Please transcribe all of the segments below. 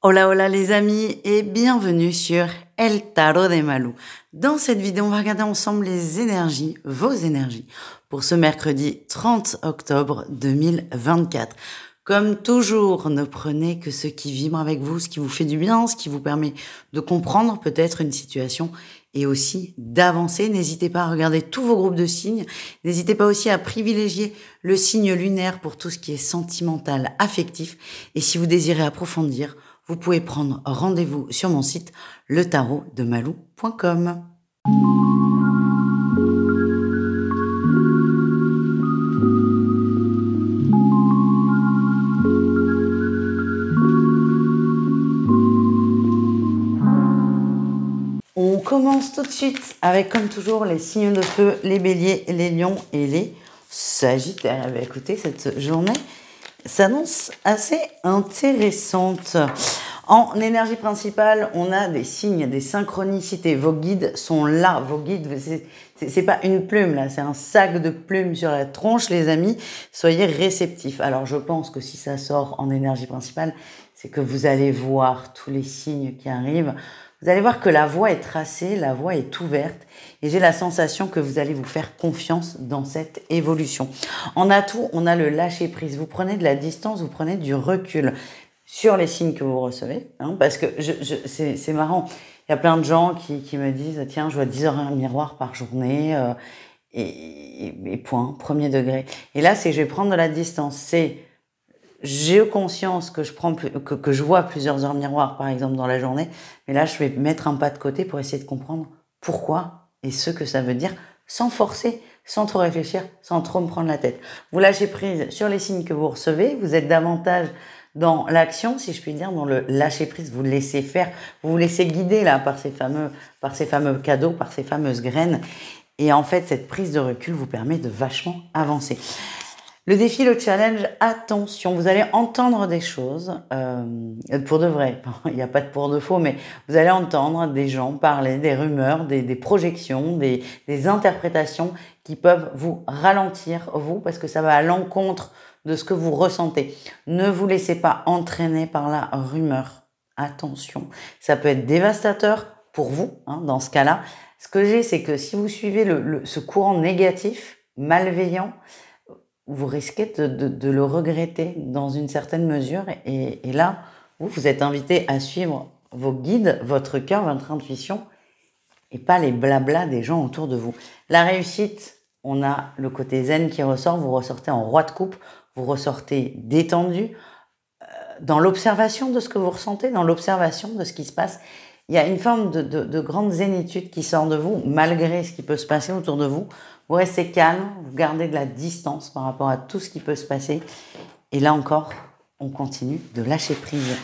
Hola hola les amis et bienvenue sur El Tarot de Malou. Dans cette vidéo, on va regarder ensemble les énergies, vos énergies, pour ce mercredi 30 octobre 2024. Comme toujours, ne prenez que ce qui vibre avec vous, ce qui vous fait du bien, ce qui vous permet de comprendre peut-être une situation et aussi d'avancer. N'hésitez pas à regarder tous vos groupes de signes. N'hésitez pas aussi à privilégier le signe lunaire pour tout ce qui est sentimental, affectif. Et si vous désirez approfondir, vous pouvez prendre rendez-vous sur mon site letarotdemalou.com. On commence tout de suite avec, comme toujours, les signes de feu, les béliers, les lions et les sagittaires. Eh bien, écoutez, cette journée s'annonce assez intéressante. En énergie principale, on a des signes, des synchronicités. Vos guides sont là. Vos guides, c'est pas une plume là, c'est un sac de plumes sur la tronche, les amis. Soyez réceptifs. Alors, je pense que si ça sort en énergie principale, c'est que vous allez voir tous les signes qui arrivent. Vous allez voir que la voie est tracée, la voie est ouverte et j'ai la sensation que vous allez vous faire confiance dans cette évolution. En atout, on a le lâcher prise. Vous prenez de la distance, vous prenez du recul sur les signes que vous recevez, hein, parce que c'est marrant. Il y a plein de gens qui me disent « Tiens, je vois 10 heures un miroir par journée et point, premier degré. » Et là, c'est « Je vais prendre de la distance ». C'est j'ai conscience que je vois plusieurs heures miroirs, par exemple, dans la journée, mais là, je vais mettre un pas de côté pour essayer de comprendre pourquoi et ce que ça veut dire, sans forcer, sans trop réfléchir, sans trop me prendre la tête. Vous lâchez prise sur les signes que vous recevez, vous êtes davantage dans l'action, si je puis dire, dans le lâcher prise, vous laissez faire, vous vous laissez guider là par ces fameux cadeaux, par ces fameuses graines. Et en fait, cette prise de recul vous permet de vachement avancer. Le défi, le challenge, attention, vous allez entendre des choses, pour de vrai, il n'y a pas de pour de faux, mais vous allez entendre des gens parler, des rumeurs, des projections, des interprétations qui peuvent vous ralentir, vous, parce que ça va à l'encontre de ce que vous ressentez. Ne vous laissez pas entraîner par la rumeur. Attention, ça peut être dévastateur pour vous, hein, dans ce cas-là. Ce que j'ai, c'est que si vous suivez ce courant négatif, malveillant, vous risquez de le regretter dans une certaine mesure. Et là, vous êtes invité à suivre vos guides, votre cœur, votre intuition, et pas les blablas des gens autour de vous. La réussite, on a le côté zen qui ressort, vous ressortez en roi de coupe, vous ressortez détendu, dans l'observation de ce que vous ressentez, dans l'observation de ce qui se passe. Il y a une forme de grande zénitude qui sort de vous, malgré ce qui peut se passer autour de vous. Vous restez calme, vous gardez de la distance par rapport à tout ce qui peut se passer. Et là encore, on continue de lâcher prise.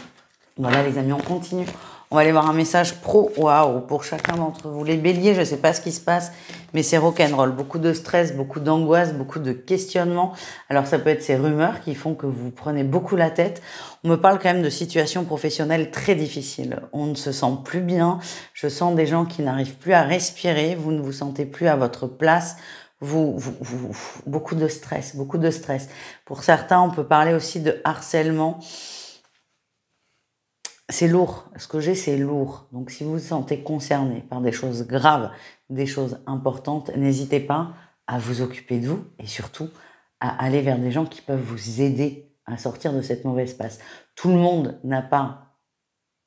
Voilà les amis, on continue. On va aller voir un message pro, waouh, pour chacun d'entre vous. Les béliers, je ne sais pas ce qui se passe, mais c'est rock'n'roll. Beaucoup de stress, beaucoup d'angoisse, beaucoup de questionnements. Alors ça peut être ces rumeurs qui font que vous prenez beaucoup la tête. On me parle quand même de situations professionnelles très difficiles. On ne se sent plus bien. Je sens des gens qui n'arrivent plus à respirer. Vous ne vous sentez plus à votre place. Beaucoup de stress, beaucoup de stress. Pour certains, on peut parler aussi de harcèlement. C'est lourd. Ce que j'ai, c'est lourd. Donc, si vous vous sentez concerné par des choses graves, des choses importantes, n'hésitez pas à vous occuper de vous et surtout à aller vers des gens qui peuvent vous aider à sortir de cette mauvaise passe. Tout le monde n'a pas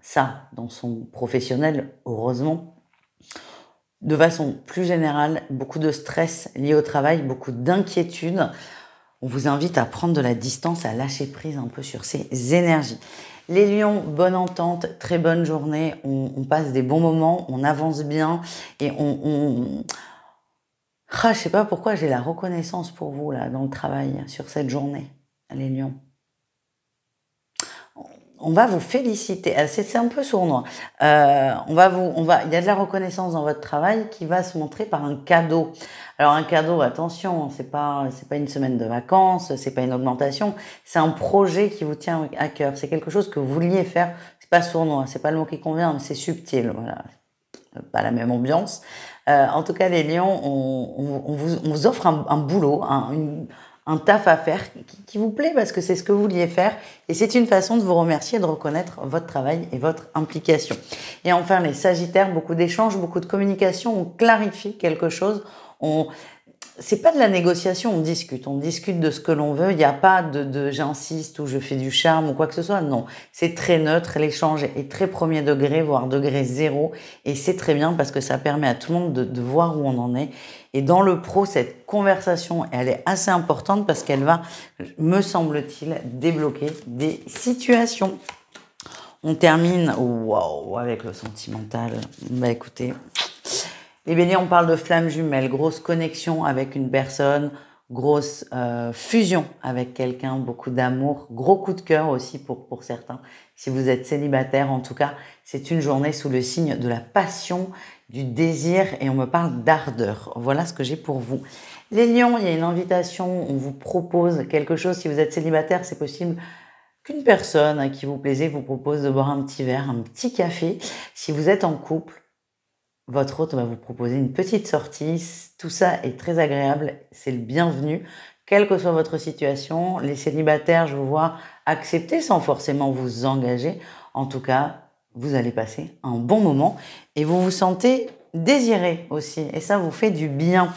ça dans son professionnel, heureusement. De façon plus générale, beaucoup de stress lié au travail, beaucoup d'inquiétude. On vous invite à prendre de la distance, à lâcher prise un peu sur ces énergies. Les lions, bonne entente, très bonne journée, on passe des bons moments, on avance bien et je sais pas pourquoi j'ai la reconnaissance pour vous là dans le travail sur cette journée, les lions. On va vous féliciter. C'est un peu sournois. Il y a de la reconnaissance dans votre travail qui va se montrer par un cadeau. Alors un cadeau, attention, c'est pas une semaine de vacances, c'est pas une augmentation, c'est un projet qui vous tient à cœur. C'est quelque chose que vous vouliez faire. C'est pas sournois, c'est pas le mot qui convient, mais c'est subtil. Voilà, pas la même ambiance. En tout cas, les lions, on vous offre un boulot, un taf à faire qui vous plaît parce que c'est ce que vous vouliez faire. Et c'est une façon de vous remercier et de reconnaître votre travail et votre implication. Et enfin, les Sagittaires, beaucoup d'échanges, beaucoup de communication. On clarifie quelque chose. C'est pas de la négociation, on discute de ce que l'on veut. Il n'y a pas de j'insiste ou je fais du charme ou quoi que ce soit. Non, c'est très neutre. L'échange est très premier degré, voire degré zéro. Et c'est très bien parce que ça permet à tout le monde de voir où on en est. Et dans le pro, cette conversation, elle est assez importante parce qu'elle va, me semble-t-il, débloquer des situations. On termine, wow, avec le sentimental. Bah écoutez, les Béliers, on parle de flammes jumelles, grosse connexion avec une personne, grosse fusion avec quelqu'un, beaucoup d'amour, gros coup de cœur aussi pour certains. Si vous êtes célibataire, en tout cas, c'est une journée sous le signe de la passion, du désir et on me parle d'ardeur. Voilà ce que j'ai pour vous. Les Lions, il y a une invitation, on vous propose quelque chose. Si vous êtes célibataire, c'est possible qu'une personne à qui vous plaisez vous propose de boire un petit verre, un petit café. Si vous êtes en couple, votre hôte va vous proposer une petite sortie. Tout ça est très agréable, c'est le bienvenu. Quelle que soit votre situation, les célibataires, je vous vois accepter sans forcément vous engager. En tout cas, vous allez passer un bon moment et vous vous sentez désiré aussi. Et ça vous fait du bien.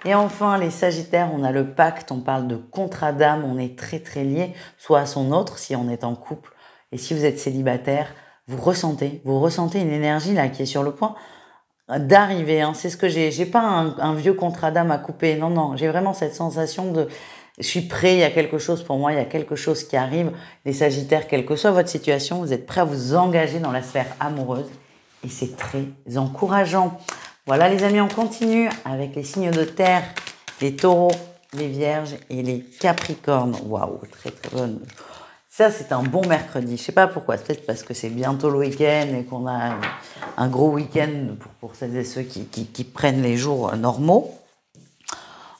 Et enfin, les Sagittaires, on a le pacte, on parle de contrat d'âme, on est très très lié, soit à son autre si on est en couple. Et si vous êtes célibataire, vous ressentez une énergie là qui est sur le point d'arriver, hein. C'est ce que j'ai pas un vieux contrat d'âme à couper, non, j'ai vraiment cette sensation de, je suis prêt, il y a quelque chose pour moi, il y a quelque chose qui arrive. Les Sagittaires, quelle que soit votre situation, vous êtes prêts à vous engager dans la sphère amoureuse et c'est très encourageant. Voilà les amis, on continue avec les signes de terre, les taureaux, les vierges et les capricornes. Waouh, très très bonne. Ça, c'est un bon mercredi. Je sais pas pourquoi. C'est peut-être parce que c'est bientôt le week-end et qu'on a un gros week-end pour celles et ceux qui prennent les jours normaux.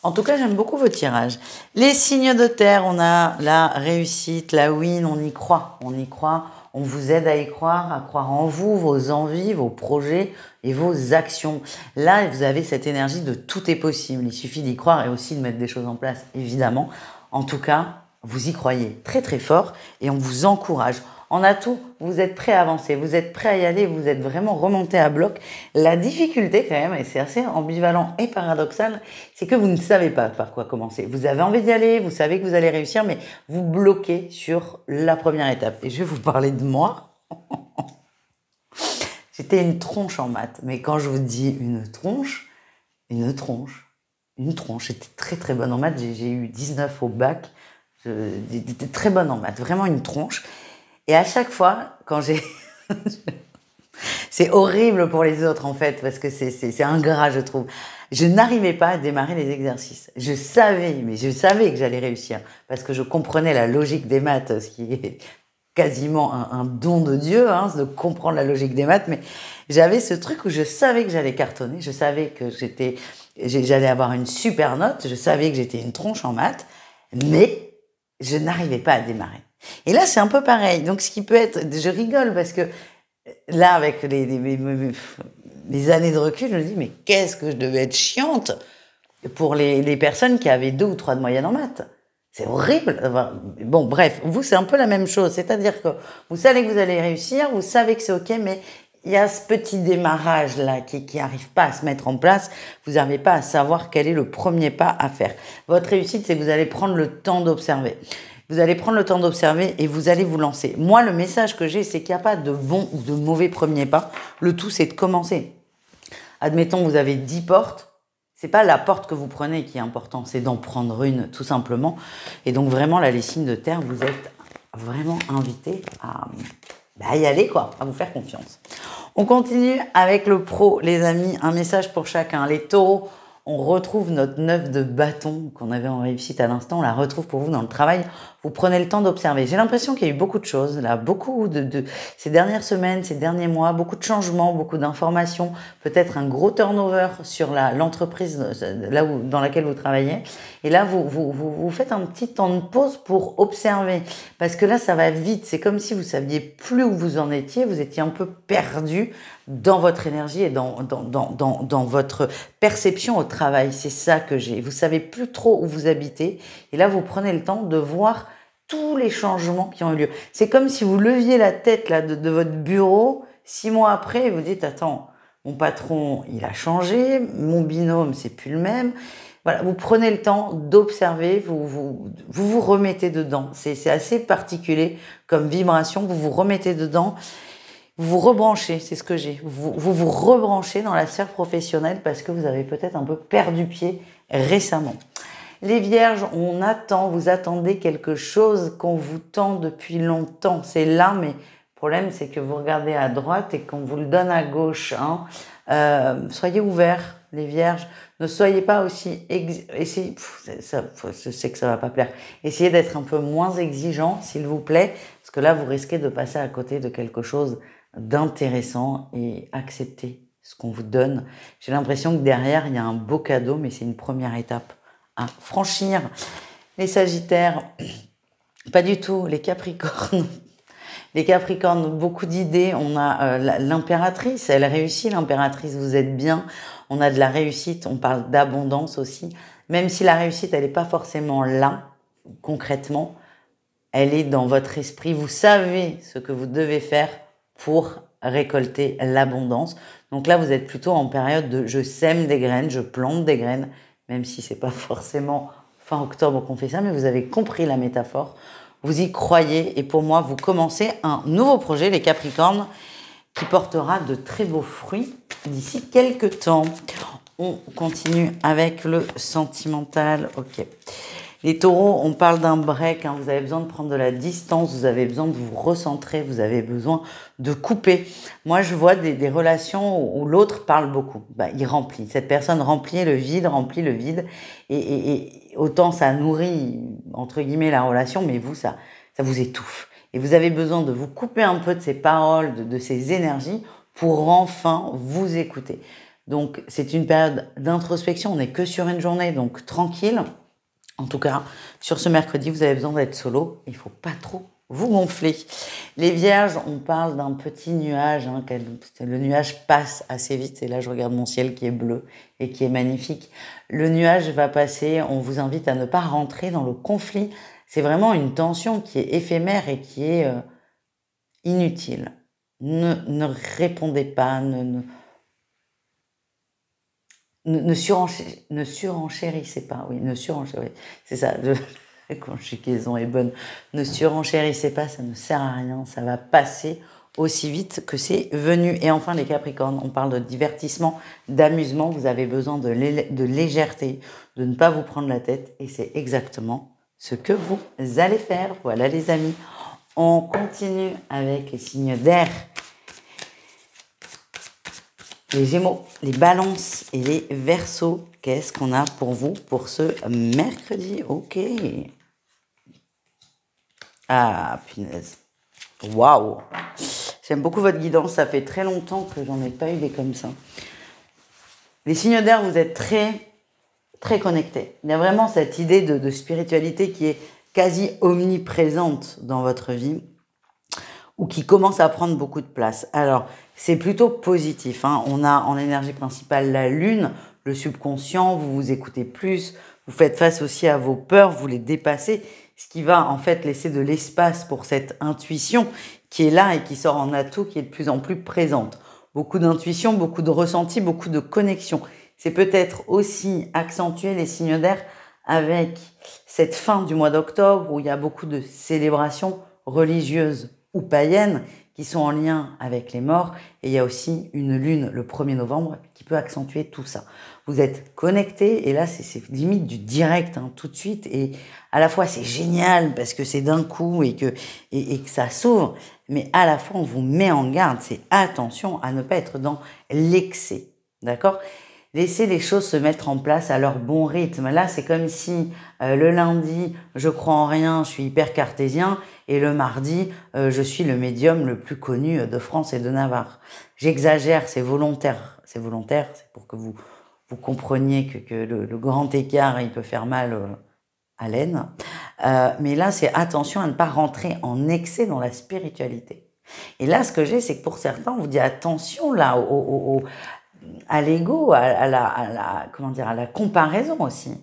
En tout cas, j'aime beaucoup vos tirages. Les signes de terre, on a la réussite, la win, on y croit. On y croit. On vous aide à croire en vous, vos envies, vos projets et vos actions. Là, vous avez cette énergie de tout est possible. Il suffit d'y croire et aussi de mettre des choses en place, évidemment. En tout cas, vous y croyez très très fort et on vous encourage. En atout, vous êtes prêt à avancer, vous êtes prêt à y aller, vous êtes vraiment remonté à bloc. La difficulté quand même, et c'est assez ambivalent et paradoxal, c'est que vous ne savez pas par quoi commencer. Vous avez envie d'y aller, vous savez que vous allez réussir, mais vous bloquez sur la première étape. Et je vais vous parler de moi. J'étais une tronche en maths, mais quand je vous dis une tronche, j'étais très très bonne en maths, j'ai eu 19 au bac. J'étais très bonne en maths, vraiment une tronche. Et à chaque fois, quand j'ai... c'est horrible pour les autres en fait, parce que c'est ingrat je trouve. Je n'arrivais pas à démarrer les exercices. Je savais que j'allais réussir, parce que je comprenais la logique des maths, ce qui est quasiment un don de Dieu, hein, de comprendre la logique des maths, mais j'avais ce truc où je savais que j'allais cartonner, je savais que j'allais avoir une super note, je savais que j'étais une tronche en maths, mais je n'arrivais pas à démarrer. Et là, c'est un peu pareil. Donc, ce qui peut être... Je rigole parce que là, avec les années de recul, je me dis, mais qu'est-ce que je devais être chiante pour les personnes qui avaient 2 ou 3 de moyenne en maths. C'est horrible. Bon, bref, vous, c'est un peu la même chose. C'est-à-dire que vous savez que vous allez réussir, vous savez que c'est OK, mais il y a ce petit démarrage-là qui n'arrive pas à se mettre en place. Vous n'arrivez pas à savoir quel est le premier pas à faire. Votre réussite, c'est que vous allez prendre le temps d'observer. Vous allez prendre le temps d'observer et vous allez vous lancer. Moi, le message que j'ai, c'est qu'il n'y a pas de bon ou de mauvais premier pas. Le tout, c'est de commencer. Admettons, vous avez 10 portes. C'est pas la porte que vous prenez qui est important, c'est d'en prendre une, tout simplement. Et donc, vraiment, là, les signes de terre, vous êtes vraiment invités à y aller, quoi, à vous faire confiance. On continue avec le pro, les amis. Un message pour chacun. Les taureaux, on retrouve notre 9 de bâton qu'on avait en réussite à l'instant. On la retrouve pour vous dans le travail. Vous prenez le temps d'observer. J'ai l'impression qu'il y a eu beaucoup de choses, là, beaucoup de ces dernières semaines, ces derniers mois, beaucoup de changements, beaucoup d'informations, peut-être un gros turnover sur l'entreprise là dans laquelle vous travaillez. Et là, vous faites un petit temps de pause pour observer. Parce que là, ça va vite. C'est comme si vous saviez plus où vous en étiez. Vous étiez un peu perdu dans votre énergie et dans votre perception au travail. C'est ça que j'ai. Vous savez plus trop où vous habitez. Et là, vous prenez le temps de voir tous les changements qui ont eu lieu. C'est comme si vous leviez la tête là, de votre bureau 6 mois après et vous dites, attends, mon patron, il a changé, mon binôme, c'est plus le même. Voilà, vous prenez le temps d'observer, vous remettez dedans. C'est assez particulier comme vibration, vous vous remettez dedans. Vous vous rebranchez, c'est ce que j'ai. Vous rebranchez dans la sphère professionnelle parce que vous avez peut-être un peu perdu pied récemment. Les vierges, on attend, vous attendez quelque chose qu'on vous tend depuis longtemps. C'est là, mais le problème, c'est que vous regardez à droite et qu'on vous le donne à gauche. Hein. Soyez ouverts, les vierges. Ne soyez pas aussi... Essayez, je sais que ça va pas plaire. Essayez d'être un peu moins exigeant, s'il vous plaît, parce que là, vous risquez de passer à côté de quelque chose d'intéressant et accepter ce qu'on vous donne. J'ai l'impression que derrière, il y a un beau cadeau, mais c'est une première étape à franchir. Les Sagittaires, pas du tout. Les Capricornes, les Capricornes, beaucoup d'idées. On a l'impératrice, elle réussit, l'impératrice, vous êtes bien. On a de la réussite, on parle d'abondance aussi. Même si la réussite, elle n'est pas forcément là, concrètement, elle est dans votre esprit. Vous savez ce que vous devez faire pour récolter l'abondance. Donc là, vous êtes plutôt en période de je sème des graines, je plante des graines, même si c'est pas forcément fin octobre qu'on fait ça, mais vous avez compris la métaphore. Vous y croyez et pour moi, vous commencez un nouveau projet, les Capricornes, qui portera de très beaux fruits d'ici quelques temps. On continue avec le sentimental. Ok. Les taureaux, on parle d'un break, hein, vous avez besoin de prendre de la distance, vous avez besoin de vous recentrer, vous avez besoin de couper. Moi, je vois des relations où l'autre parle beaucoup. Bah, il remplit. Cette personne remplit le vide. Et autant ça nourrit, entre guillemets, la relation, mais vous, ça vous étouffe. Et vous avez besoin de vous couper un peu de ces paroles, de ces énergies pour enfin vous écouter. Donc, c'est une période d'introspection. On n'est que sur une journée, donc tranquille. En tout cas, sur ce mercredi, vous avez besoin d'être solo. Il ne faut pas trop vous gonfler. Les vierges, on parle d'un petit nuage. Hein, le nuage passe assez vite. Et là, je regarde mon ciel qui est bleu et qui est magnifique. Le nuage va passer. On vous invite à ne pas rentrer dans le conflit. C'est vraiment une tension qui est éphémère et qui est inutile. Ne répondez pas. Ne surenchérissez pas, oui, c'est ça, la conjugaison est bonne. Ne surenchérissez pas, ça ne sert à rien, ça va passer aussi vite que c'est venu. Et enfin, les Capricornes, on parle de divertissement, d'amusement, vous avez besoin de légèreté, de ne pas vous prendre la tête, et c'est exactement ce que vous allez faire. Voilà les amis, on continue avec les signes d'air. Les Gémeaux, les Balances et les Verseaux, qu'est-ce qu'on a pour vous pour ce mercredi? Ok. Ah, punaise. Waouh. J'aime beaucoup votre guidance, ça fait très longtemps que j'en ai pas eu des comme ça. Les signes d'air, vous êtes très, très connectés. Il y a vraiment cette idée de spiritualité qui est quasi omniprésente dans votre vie ou qui commence à prendre beaucoup de place. Alors, c'est plutôt positif. Hein. On a en énergie principale la lune, le subconscient, vous vous écoutez plus, vous faites face aussi à vos peurs, vous les dépassez, ce qui va en fait laisser de l'espace pour cette intuition qui est là et qui sort en atout, qui est de plus en plus présente. Beaucoup d'intuition, beaucoup de ressenti, beaucoup de connexion. C'est peut-être aussi accentuer les signes d'air avec cette fin du mois d'octobre où il y a beaucoup de célébrations religieuses ou païennes qui sont en lien avec les morts. Et il y a aussi une lune le 1er novembre qui peut accentuer tout ça. Vous êtes connectés et là, c'est limite du direct, hein, tout de suite. Et à la fois, c'est génial parce que c'est d'un coup et que ça s'ouvre. Mais à la fois, on vous met en garde. C'est attention à ne pas être dans l'excès. D'accord ? Laissez les choses se mettre en place à leur bon rythme. Là, c'est comme si le lundi, je crois en rien, je suis hyper cartésien, et le mardi, je suis le médium le plus connu de France et de Navarre. J'exagère, c'est volontaire. C'est volontaire, c'est pour que vous compreniez que le grand écart, il peut faire mal à l'aine. Mais là, c'est attention à ne pas rentrer en excès dans la spiritualité. Et là, ce que j'ai, c'est que pour certains, on vous dit attention là à l'ego, comment dire, à la comparaison aussi.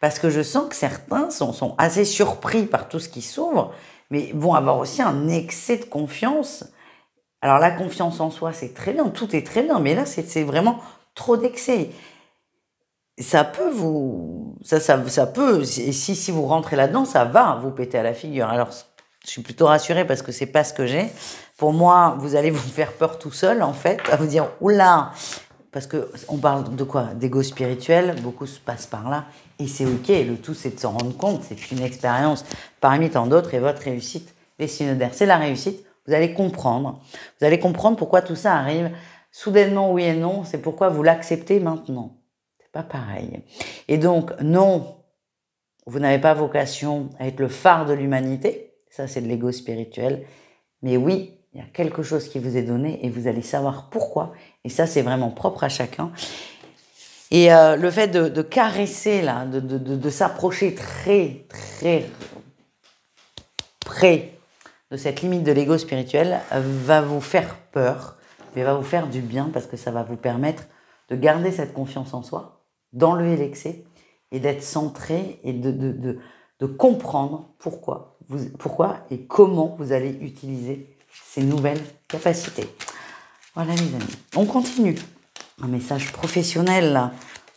Parce que je sens que certains sont assez surpris par tout ce qui s'ouvre, mais vont avoir aussi un excès de confiance. Alors la confiance en soi, c'est très bien, tout est très bien, mais là, c'est vraiment trop d'excès. Ça peut ça peut, si vous rentrez là-dedans, ça va vous péter à la figure. Alors, je suis plutôt rassurée parce que c'est pas ce que j'ai. Pour moi, vous allez vous faire peur tout seul, en fait, à vous dire, oula, parce que on parle de quoi? D'ego spirituel, beaucoup se passent par là, et c'est ok. Le tout, c'est de s'en rendre compte. C'est une expérience parmi tant d'autres, et votre réussite, les signes d'air, c'est la réussite. Vous allez comprendre. Vous allez comprendre pourquoi tout ça arrive. Soudainement, oui et non, c'est pourquoi vous l'acceptez maintenant. Pas pareil. Et donc, non, vous n'avez pas vocation à être le phare de l'humanité. Ça, c'est de l'ego spirituel. Mais oui, il y a quelque chose qui vous est donné et vous allez savoir pourquoi. Et ça, c'est vraiment propre à chacun. Et le fait de caresser, là, de s'approcher très, très près de cette limite de l'ego spirituel va vous faire peur, mais va vous faire du bien parce que ça va vous permettre de garder cette confiance en soi, d'enlever l'excès et d'être centré et de comprendre pourquoi et comment vous allez utiliser ces nouvelles capacités. Voilà les amis, on continue. Un message professionnel là,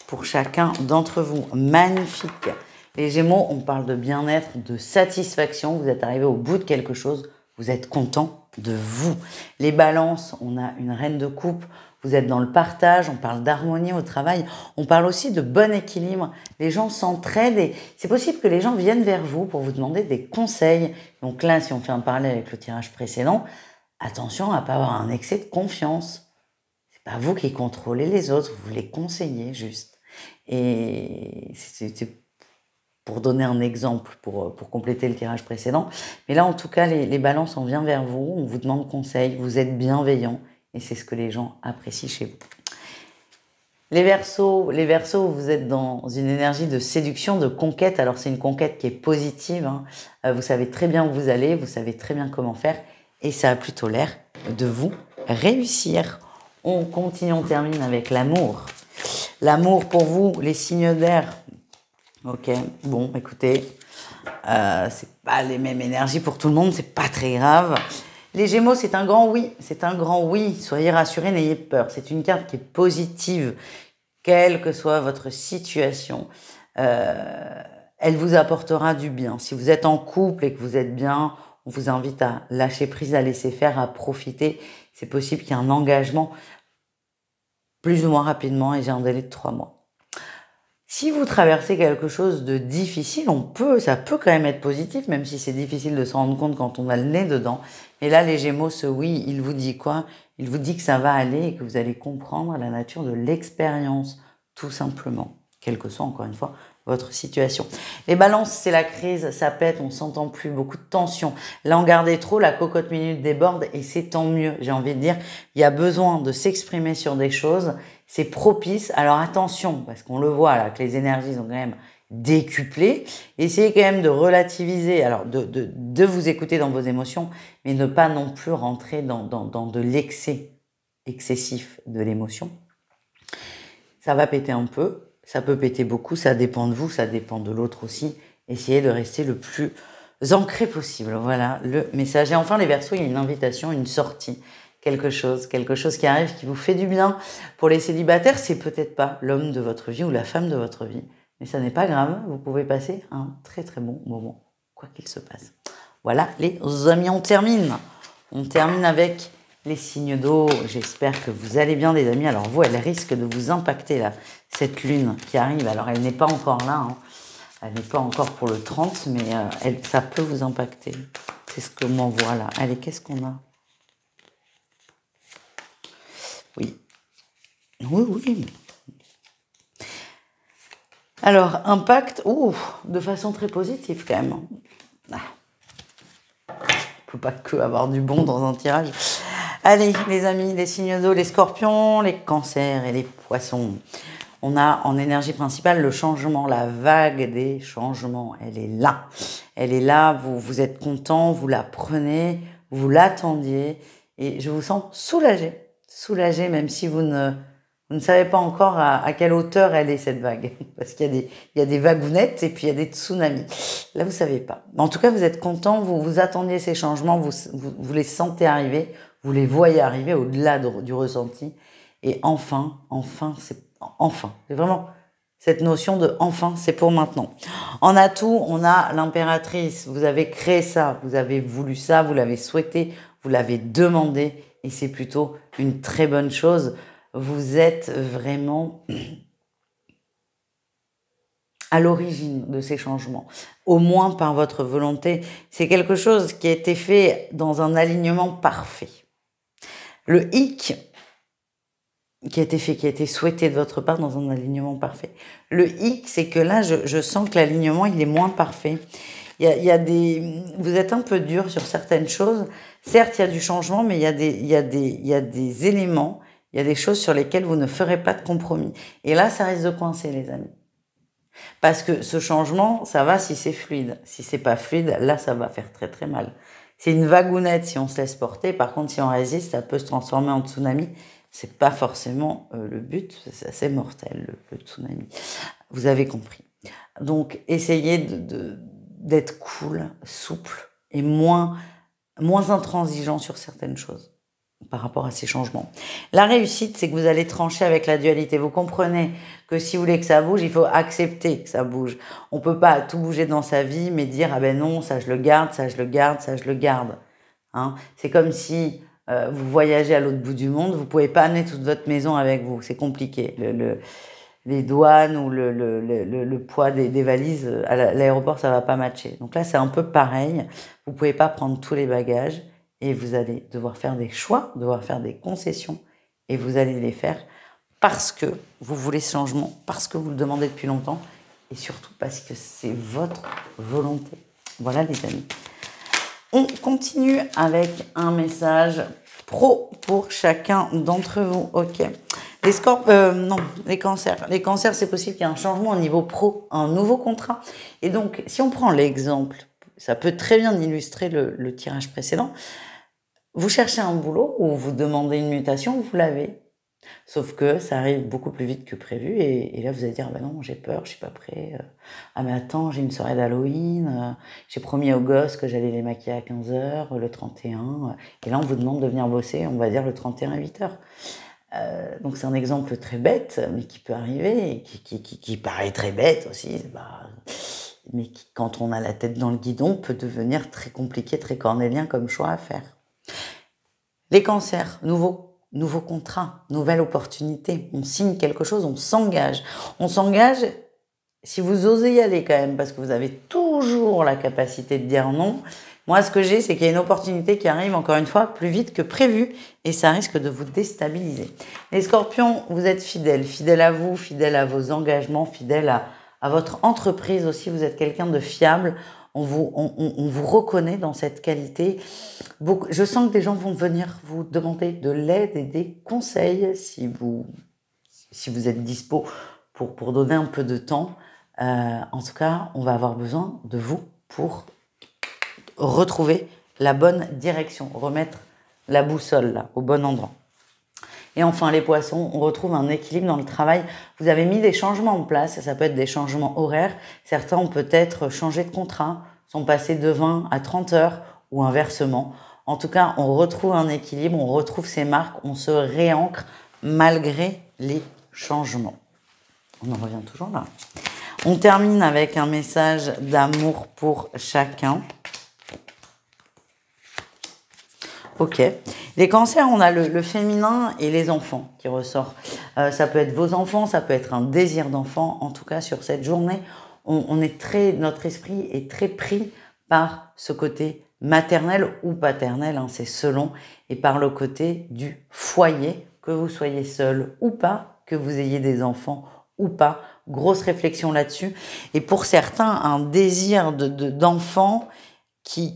pour chacun d'entre vous, magnifique. Les Gémeaux, on parle de bien-être, de satisfaction, vous êtes arrivé au bout de quelque chose, vous êtes content de vous. Les Balances, on a une reine de coupe, vous êtes dans le partage, on parle d'harmonie au travail, on parle aussi de bon équilibre. Les gens s'entraident et c'est possible que les gens viennent vers vous pour vous demander des conseils. Donc là, si on fait un parallèle avec le tirage précédent, attention à ne pas avoir un excès de confiance. C'est pas vous qui contrôlez les autres, vous les conseillez juste. Et c'est pour donner un exemple, pour compléter le tirage précédent. Mais là, en tout cas, les Balances, on vient vers vous, on vous demande conseil, vous êtes bienveillant. Et c'est ce que les gens apprécient chez vous. Les Verseaux, vous êtes dans une énergie de séduction, de conquête. Alors c'est une conquête qui est positive. Hein. Vous savez très bien où vous allez, vous savez très bien comment faire. Et ça a plutôt l'air de vous réussir. On continue, on termine avec l'amour. L'amour pour vous, les signes d'air. Ok, bon, écoutez, c'est pas les mêmes énergies pour tout le monde, c'est pas très grave. Les Gémeaux, c'est un grand oui, soyez rassurés, n'ayez peur. C'est une carte qui est positive, quelle que soit votre situation. Elle vous apportera du bien. Si vous êtes en couple et que vous êtes bien, on vous invite à lâcher prise, à laisser faire, à profiter. C'est possible qu'il y ait un engagement plus ou moins rapidement et j'ai un délai de 3 mois. Si vous traversez quelque chose de difficile, ça peut quand même être positif, même si c'est difficile de se rendre compte quand on a le nez dedans. Et là, les Gémeaux, ce oui, il vous dit quoi? Il vous dit que ça va aller et que vous allez comprendre la nature de l'expérience, tout simplement, quelle que soit, encore une fois, votre situation. Les Balances, c'est la crise, ça pète, on s'entend plus, beaucoup de tension. Là, on gardait trop, la cocotte minute déborde et c'est tant mieux, j'ai envie de dire. Il y a besoin de s'exprimer sur des choses, c'est propice. Alors attention, parce qu'on le voit là, que les énergies sont quand même décuplées. Essayez quand même de relativiser, alors de vous écouter dans vos émotions, mais ne pas non plus rentrer dans de l'excès excessif de l'émotion. Ça va péter un peu. Ça peut péter beaucoup, ça dépend de vous, ça dépend de l'autre aussi. Essayez de rester le plus ancré possible. Voilà le message. Et enfin, les Verseaux, il y a une invitation, une sortie. Quelque chose qui arrive, qui vous fait du bien. Pour les célibataires, c'est peut-être pas l'homme de votre vie ou la femme de votre vie. Mais ça n'est pas grave, vous pouvez passer un très très bon moment, quoi qu'il se passe. Voilà les amis, on termine. On termine avec les signes d'eau. J'espère que vous allez bien les amis. Alors vous, elle risque de vous impacter là, cette lune qui arrive. Alors elle n'est pas encore là, hein. Elle n'est pas encore pour le 30, mais ça peut vous impacter. C'est ce que m'envoie là. Allez, qu'est-ce qu'on a? Oui. Oui. Alors, impact, de façon très positive quand même. On ne peut pas que avoir du bon dans un tirage. Allez, les amis, les signes d'eau, les scorpions, les cancers et les poissons. On a en énergie principale le changement, la vague des changements. Elle est là. Elle est là, vous êtes content, vous la prenez, vous l'attendiez, et je vous sens soulagé. Soulagé, même si vous ne savez pas encore à quelle hauteur elle est, cette vague. Parce qu'il y a des vagounettes et puis il y a des tsunamis. Là, vous savez pas. En tout cas, vous êtes content, vous attendiez ces changements, vous les sentez arriver, vous les voyez arriver au-delà du ressenti. Et enfin, c'est vraiment cette notion de enfin, c'est pour maintenant. En atout, on a l'impératrice. Vous avez créé ça, vous avez voulu ça, vous l'avez souhaité, vous l'avez demandé, et c'est plutôt une très bonne chose. Vous êtes vraiment à l'origine de ces changements, au moins par votre volonté. C'est quelque chose qui a été fait dans un alignement parfait. Le hic qui a été fait, qui a été souhaité de votre part dans un alignement parfait. Le hic, c'est que là, je sens que l'alignement, il est moins parfait. Vous êtes un peu dur sur certaines choses. Certes, il y a du changement, mais il y a des éléments, il y a des choses sur lesquelles vous ne ferez pas de compromis. Et là, ça risque de coincer, les amis. Parce que ce changement, ça va si c'est fluide. Si c'est pas fluide, là, ça va faire très très mal. C'est une vagounette si on se laisse porter. Par contre, si on résiste, ça peut se transformer en tsunami. C'est pas forcément le but. C'est assez mortel, le tsunami. Vous avez compris. Donc, essayez d'être cool, souple et moins intransigeant sur certaines choses par rapport à ces changements. La réussite, c'est que vous allez trancher avec la dualité. Vous comprenez que si vous voulez que ça bouge, il faut accepter que ça bouge. On peut pas tout bouger dans sa vie, mais dire « ah ben non, ça je le garde, ça je le garde, ça je le garde ». Hein, c'est comme si vous voyagez à l'autre bout du monde, vous pouvez pas amener toute votre maison avec vous. C'est compliqué. Les douanes ou le poids des valises à l'aéroport, ça va pas matcher. Donc là, c'est un peu pareil. Vous pouvez pas prendre tous les bagages. Et vous allez devoir faire des choix, devoir faire des concessions, et vous allez les faire parce que vous voulez ce changement, parce que vous le demandez depuis longtemps, et surtout parce que c'est votre volonté. Voilà les amis. On continue avec un message pro pour chacun d'entre vous. Ok. Les cancers. Les cancers, c'est possible qu'il y ait un changement au niveau pro, un nouveau contrat. Et donc, si on prend l'exemple, ça peut très bien illustrer le tirage précédent. Vous cherchez un boulot ou vous demandez une mutation, vous l'avez. Sauf que ça arrive beaucoup plus vite que prévu et là vous allez dire, ah ben non, j'ai peur, je suis pas prêt. Ah mais attends, j'ai une soirée d'Halloween, j'ai promis aux gosses que j'allais les maquiller à 15h, le 31, et là on vous demande de venir bosser, on va dire le 31 à 8h. Donc c'est un exemple très bête, mais qui peut arriver, et qui paraît très bête aussi, mais qui, quand on a la tête dans le guidon, peut devenir très compliqué, très cornélien comme choix à faire. Les cancers, nouveau contrat, nouvelle opportunité. On signe quelque chose, on s'engage. On s'engage si vous osez y aller quand même, parce que vous avez toujours la capacité de dire non. Moi, ce que j'ai, c'est qu'il y a une opportunité qui arrive, encore une fois, plus vite que prévu, et ça risque de vous déstabiliser. Les scorpions, vous êtes fidèles à vous, fidèles à vos engagements, fidèles à votre entreprise aussi. Vous êtes quelqu'un de fiable. On vous reconnaît dans cette qualité. Je sens que des gens vont venir vous demander de l'aide et des conseils si vous êtes dispo pour donner un peu de temps. En tout cas, on va avoir besoin de vous pour retrouver la bonne direction, remettre la boussole là, au bon endroit. Et enfin, les poissons, on retrouve un équilibre dans le travail. Vous avez mis des changements en place, ça peut être des changements horaires. Certains ont peut-être changé de contrat, sont passés de 20 à 30 heures ou inversement. En tout cas, on retrouve un équilibre, on retrouve ses marques, on se réancre malgré les changements. On en revient toujours là. On termine avec un message d'amour pour chacun. Ok. Les cancers, on a le féminin et les enfants qui ressort. Ça peut être vos enfants, ça peut être un désir d'enfant. En tout cas, sur cette journée, notre esprit est très pris par ce côté maternel ou paternel, hein, c'est selon, et par le côté du foyer, que vous soyez seul ou pas, que vous ayez des enfants ou pas. Grosse réflexion là-dessus. Et pour certains, un désir d'enfant qui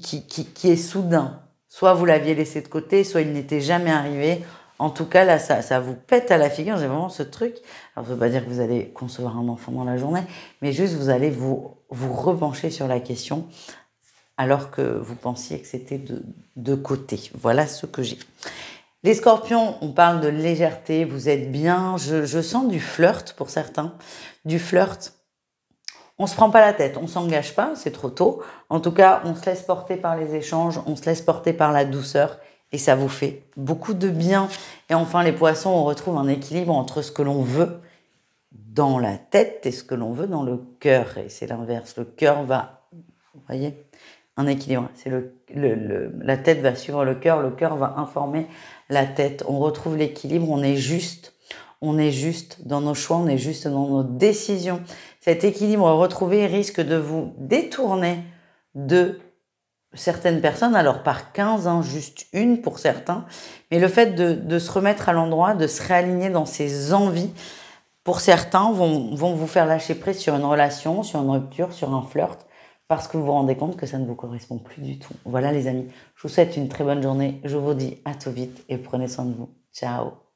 est soudain. Soit vous l'aviez laissé de côté, soit il n'était jamais arrivé. En tout cas, là, ça vous pète à la figure. J'ai vraiment ce truc. Alors, ça ne veut pas dire que vous allez concevoir un enfant dans la journée, mais juste vous allez vous repencher sur la question alors que vous pensiez que c'était de côté. Voilà ce que j'ai. Les scorpions, on parle de légèreté, vous êtes bien. Je sens du flirt pour certains. Du flirt. On se prend pas la tête, on s'engage pas, c'est trop tôt. En tout cas, on se laisse porter par les échanges, on se laisse porter par la douceur et ça vous fait beaucoup de bien. Et enfin, les poissons, on retrouve un équilibre entre ce que l'on veut dans la tête et ce que l'on veut dans le cœur. Et c'est l'inverse. Le cœur va, vous voyez, un équilibre. C'est la tête va suivre le cœur va informer la tête. On retrouve l'équilibre, on est juste dans nos choix, on est juste dans nos décisions. Cet équilibre retrouvé risque de vous détourner de certaines personnes, alors par 15, juste une pour certains, mais le fait de se remettre à l'endroit, de se réaligner dans ses envies, pour certains, vont vous faire lâcher prise sur une relation, sur une rupture, sur un flirt, parce que vous vous rendez compte que ça ne vous correspond plus du tout. Voilà les amis, je vous souhaite une très bonne journée, je vous dis à tout vite et prenez soin de vous. Ciao.